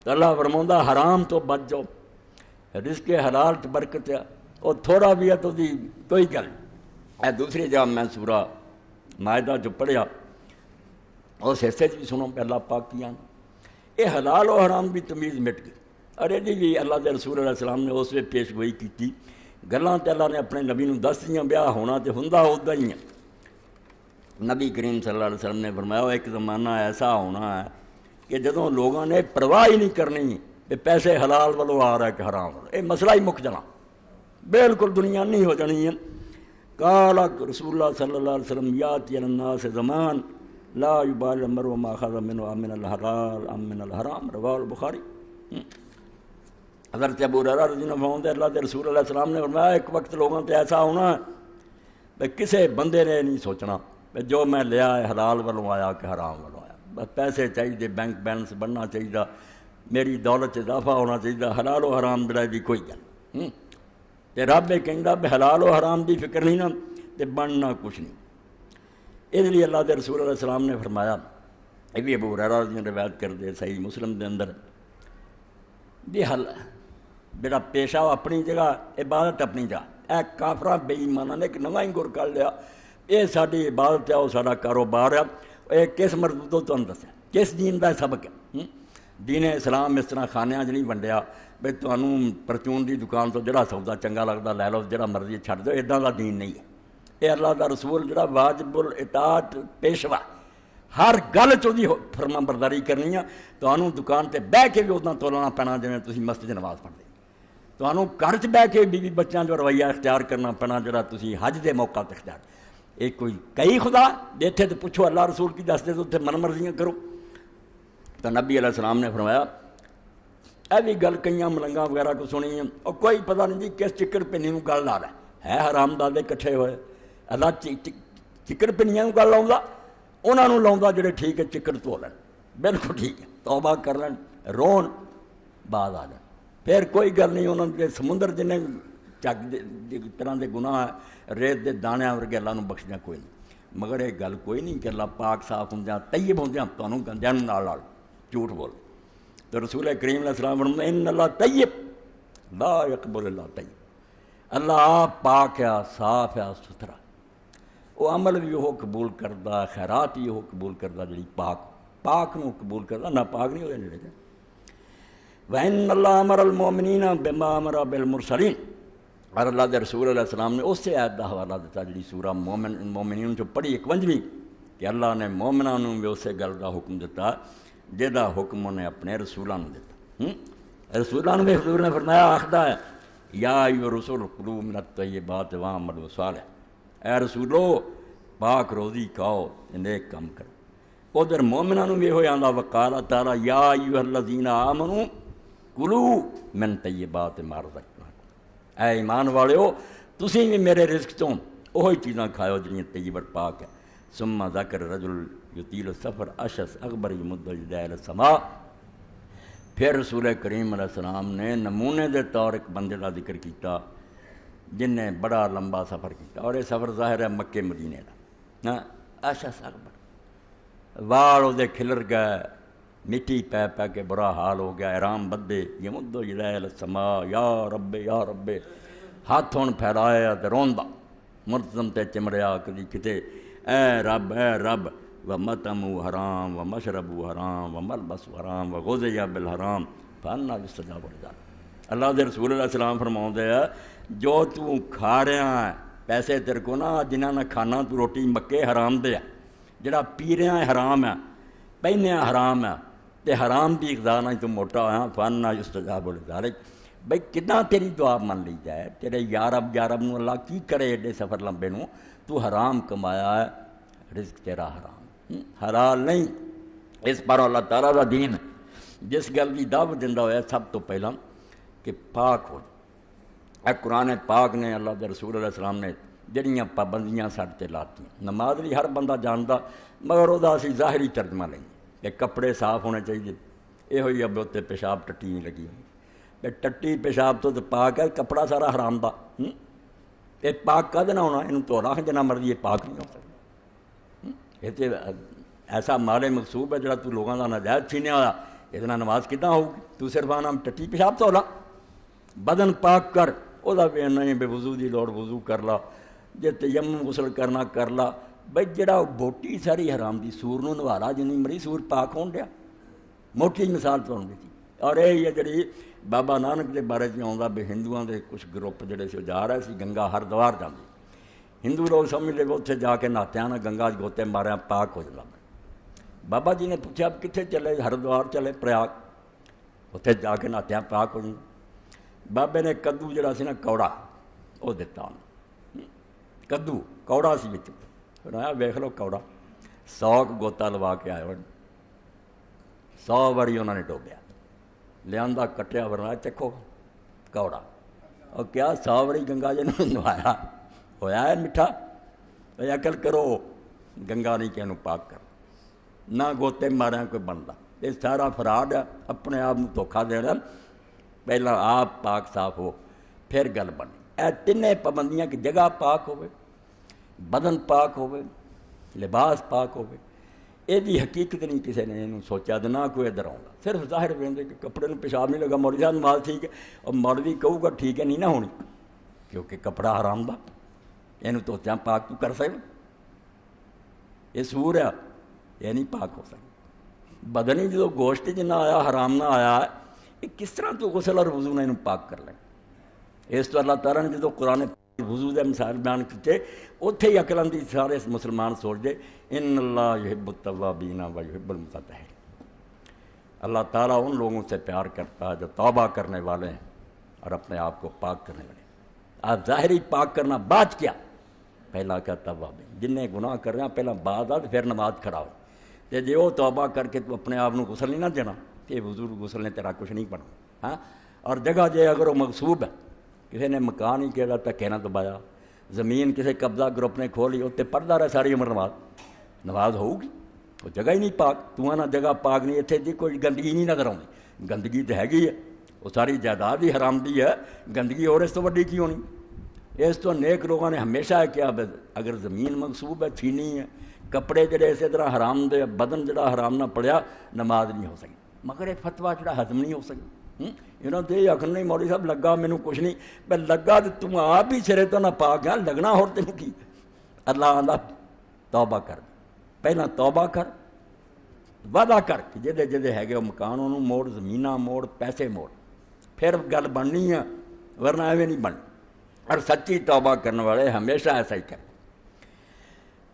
تو اللہ فرماؤں حرام تو بچ جاؤ، رزق حلال چ برکت ہے، اور تھوڑا بھی ہے تو دی کوئی گل اے دوسری جگہ میں سورہ مائدہ جو پڑھیا اس حصے بھی سنو پہ اللہ پاک کیا یہ حلال و حرام بھی تمیز مٹ گئی، اور یہ بھی اللہ کے رسول علیہ السلام نے اس وقت پیش گوئی کی گلاں تے اللہ نے اپنے نبی نوں دس دیاں، بیاہ ہونا تے ہوندا ادا ہی ہے۔ نبی کریم صلی اللہ علیہ وسلم نے فرمایا ایک زمانہ ایسا ہونا ہے کہ جدوں لوگاں نے پرواہ ہی نہیں کرنی کہ پیسے حلال والوں آ رہا ہے کہ حرام والوں، یہ مسئلہ ہی مک جانا، بالکل دنیا نہیں ہو جانی ہے۔ قال رسول اللہ صلی اللہ علیہ وسلم یاتی علی الناس زمان لا یبال المرء ما اخذ منه من الحلال ام من الحرام، رواه البخاری۔ حضرت ابو ہریرہ رضی اللہ عنہ اللہ کے رسول علیہ السلام نے فرمایا ایک وقت لوگوں تے ایسا ہونا ہے کہ کسی بندے نے نہیں سوچنا کہ جو میں لیا ہے حلال والوں آیا کہ حرام والوں آیا، بس پیسے چاہیے، بینک بیلنس بننا چاہیے، میری دولت اضافہ ہونا چاہیے، حلال و حرام بڑا دی کوئی گل تے رب یہ کہندا بھی حلال و حرام دی فکر نہیں نا تے بننا کچھ نہیں۔ اس لیے اللہ کے رسول علیہ السلام نے فرمایا، یہ بھی ابو ہریرہ رضی اللہ عنہ روایت کردے صحیح مسلم دے اندر بھی بیڑا پیشہ اپنی جگہ، عبادت اپنی جگہ، اے کافراں بے ایماناں نے ایک نواں ہی گر کر لیا، یہ ساری عبادت ہے، وہ سارا کاروبار ہے، یہ کس مردوں تو دسیا کس دین کا سبق ہے؟ دین اسلام اس طرح خانیاں نہیں ونڈیا بھائی تمہوں پرچون دی دکان تو جڑا سودا چنگا لگتا لے لو، جڑا مرضی چھڈ دو، ادا کا دین نہیں ہے۔ یہ اللہ کا رسول جڑا واجب الاطاعت پیشوا، ہر گل چی فرما برداری کرنی ہے، تمہوں دکان تے بہ کے بھی اتنا تولنا پینا جویں تسی مسجد نماز پڑھتے، تمہوں گھر چ بہ کے بیوی بچوں جو رویہ اختیار کرنا پینا جڑا تسی حج دے موقع تے اختیار، یہ کوئی کئی خدا دیتے تو پوچھو اللہ رسول کی دستے تو اتنے من مرضیاں کرو۔ تو نبی علیہ السلام نے فرمایا اے بھی گل کئی ملنگاں وغیرہ کو سنی ہیں اور کوئی پتہ نہیں جی کس چکر پنی نوں گل لا رہا ہے حرام دادے کٹھے ہوئے، اللہ چکر پنیاں گل لاؤں انہوں نے لاؤں جڑے ٹھیک ہے چکر دھو لین، بالکل ٹھیک ہے، توبہ کر لین، رون بعد آ جائیں، پھر کوئی گل نہیں، انہوں نے سمندر جنہیں چک طرح کے گناہ ہے ریت دے دانے ورگے اللہ نوں بخشنا کوئی نہیں، مگر یہ گل کوئی نہیں کہ اللہ پاک صاف ہوں طیب ہوں تمہوں گندیاں نال جھوٹ بول۔ تو رسول کریم علیہ السلام فرماتے ان اللہ طیب لا یقبل اللہ طیب، اللہ آپ پاک ہے، صاف ہے، ستھرا، وہ عمل بھی وہ قبول کرتا، خیرات بھی وہ قبول کرتا جڑی پاک نو قبول کرتا، نہ پاک نہیں ہوئے نیڑے۔ وَإِنَّ اللَّهَ أَمَرَ الْمُؤْمِنِينَ بِمَا أَمَرَ بِالْمُرْسَلِينَ، اور اللہ کے رسول علیہ السلام نے اس سے آیت کا حوالہ دیتا جڑی سورہ مومنین جو پڑھی 51ویں کہ اللہ نے مومنوں بھی اسے گل کا حکم دیتا جہاں حکم انہیں اپنے رسولوں نے دیتا۔ رسولوں نے حضور نے فرمایا آخدا ہے یا ایھا الرسل کلوا من الطیبات واعملوا صالحا، اے رسولو پاک روزی کھاؤ نیک کام کرو۔ ادھر مومنوں بھی یہ آندا وقال تعالیٰ یا ایھا الذین آمنوا کلوا من طیبات ما رزقناکم، اے ایمان والےو تسی بھی میرے رزق چوں وہی چیزاں کھاؤ جڑیاں طیب پاک ہے۔ ثم ذکر رجل یطیل السفر اشس اکبر یمد یدیہ الی السماء، پھر رسول کریم علیہ السلام نے نمونے دے طور ایک بندے کا ذکر کیتا جن نے بڑا لمبا سفر کیتا، اور یہ سفر ظاہر ہے مکے مدینے کا، اشس اکبر، وال وہ کھلر گئے، مٹی پہ پہ کے برا حال ہو گیا، احرام بدے، یمد یدیہ الی السماء یا رب یا رب، ہاتھ ہون پھیلایا تے روندا ملتزم تے چمڑیا کدی کتے اے رب ومطعمہ حرام ومشربہ حرام وملبسہ حرام وغذی بالحرام فانا یستجاب لذلک۔ اللہ دے رسول علیہ السلام فرماؤندے ہیں جو تو کھا رہا ہے پیسے تیرے کو نا جنہاں نے کھانا تو روٹی مکے حرام دے ہے، جڑا پی رہا ہے حرام ہے، پہنے حرام ہے، تے حرام دی غذا نہ تو موٹا ہوا، فانا یستجاب لذلک، بھئی کتنا تیری دعا من لی جائے، تیرے یا رب نو اللہ کی کرے ایڈے سفر لمبے نو، تو حرام کمایا ہے، رزق تیرا حرام حلال نہیں۔ اس پر اللہ تعالیٰ کا دین جس گل کی دعوت دیندہ ہوا سب تو پہلا کہ پاک ہو جائے۔ اے قرآن پاک نے اللہ کے رسول علیہ السلام نے جڑیاں پابندیاں ساڈے تے لاتی، نماز بھی ہر بندہ جانتا مگر وہ اسی ظاہری ترجمہ لیں کہ کپڑے صاف ہونے چاہیے، یہ ہوئی اب اتنے پیشاب ٹٹی نہیں لگی ہوئی، ٹٹی پیشاب تو پاک ہے، کپڑا سارا حرام دا، یہ پاک کد نہ ہونا، یہ تو راہ جنا مرضی یہ پاک نہیں ہو سکتا، یہ ایسا مال مقصوب ہے جڑا تو لوگوں کا ناجائز چھینیا ہوا، یہ نماز کتنا ہوگی؟ تو صرف نام ٹٹی پیشاب تو لا بدن پاک کر وہ نہیں بے وضو دی لوڑ وضو کر لا جے تیمم غسل کرنا کر لا بھائی جڑا بوٹی ساری حرام دی سور نو نوالا جنی مری سور پاک ہون دیا موٹی مثال تو ہونے تھی اور یہ جڑی بابا نانک دے بارے میں آتا بھی ہندوؤں دے کچھ گروپ جڑے سے جا رہے سی گنگا ہردوار جاندی ہندو لوگ سمجھ لے اتنے جا کے نہاتیا نا گنگا گوتے ماریا پاک ہو جاتا بابا جی نے پوچھا کتنے چلے ہردوار چلے پریاگ اتنے جا کے نہاتیا پاک ہو جاتا بابے نے کدو جڑا سی نا کوڑا وہ دتا انہوں کدو کوڑا سی بچ آیا ویخ لو کوڑا 100 گوتا لوا کے آئے 100 واری انہوں نے ڈوبیا لیا کٹیا ورنا چکھو کوڑا اور کیا 100 واری گنگا جی نے نوایا ہویا ہے میٹھا عقل کرو گنگا نہیں کہ پاک کر نہ گوتے ماریا کوئی بنتا یہ سارا فراڈ ہے اپنے آپ کو دھوکھا دینا پہلا آپ پاک صاف ہو پھر گل بنی اے تین پابندیاں کی جگہ پاک ہوئے بدن پاک ہوئے لباس پاک ہوئے یہ حقیقت نہیں کسی نے یہ سوچا تو نہ کوئی ادھر آؤں گا صرف ظاہر پہ کہ کپڑے میں پیشاب نہیں لگا مولوی صاحب نماز ٹھیک ہے اور مولوی کہوں گا ٹھیک ہے نہیں نہ ہونی کیونکہ کپڑا حرام دا یہ توتیا پاک تو کر سکے یہ سور ہے یہ نہیں پاک ہو سکے بدن ہی جو گوشت جنہ آیا حرام نہ آیا یہ کس طرح تو غسل اور وضو نہ پاک کر لیں اس تو اللہ تعالیٰ نے جو قرآن وضو دے مثال بیان کیتے اتنے ہی عقل آندی سارے مسلمان سوچ دے ان اللہ یحب التوابین و یحب المتطہرین اللہ تعالیٰ ان لوگوں سے پیار کرتا ہے جو توبہ کرنے والے ہیں اور اپنے آپ کو پاک کرنے والے آپ ظاہری پاک کرنا بعد کیا پہلا کیا توابین جن نے گناہ کر رہے ہیں پہلا بعد آ پھر نماز کھڑا ہو تے جے وہ توبہ کر کے تو اپنے آپ کو غسل نہیں نہ دینا کہ وضو غسل نے تیرا کچھ نہیں بنا ہاں اور جگہ جے اگر وہ مغصوب ہے کسی نے مکان ہی کہا تھا نہ دبایا زمین کسی قبضہ گروپ نے کھولی اتنے پڑھتا رہا ساری عمر نماز ہوگی وہ جگہ ہی نہیں پاک تو آنا جگہ پاک نہیں اتنے جی کوئی گندگی نہیں نظر آتی گندگی تو ہے وہ ساری جائیداد ہی حرام دی ہے گندگی اور اس تو وڈی کی ہونی اس تو نیک لوگوں نے ہمیشہ ہے کیا اگر زمین مغصوب ہے چھینی ہے کپڑے جڑے اسی طرح حرام دے بدن جڑا حرام نہ پڑیا نماز نہیں ہو سکی مگر یہ فتویٰ جڑا ہضم نہیں ہو سکی انہوں نے یہ آخر نہیں مولوی صاحب لگا مینوں کچھ نہیں پر لگا تو تم آپ ہی سرے تو نہ پاک ہے لگنا ہو تینوں کی اللہ اللہ توبہ کر پہلا توبہ کر وعدہ کر کہ جدے جدے ہے گے وہ مکان انہوں موڑ زمیناں موڑ پیسے موڑ پھر گل بننی ہے ورنہ ایویں نہیں بننی اور سچی توبہ کرنے والے ہمیشہ ایسا ہی کریں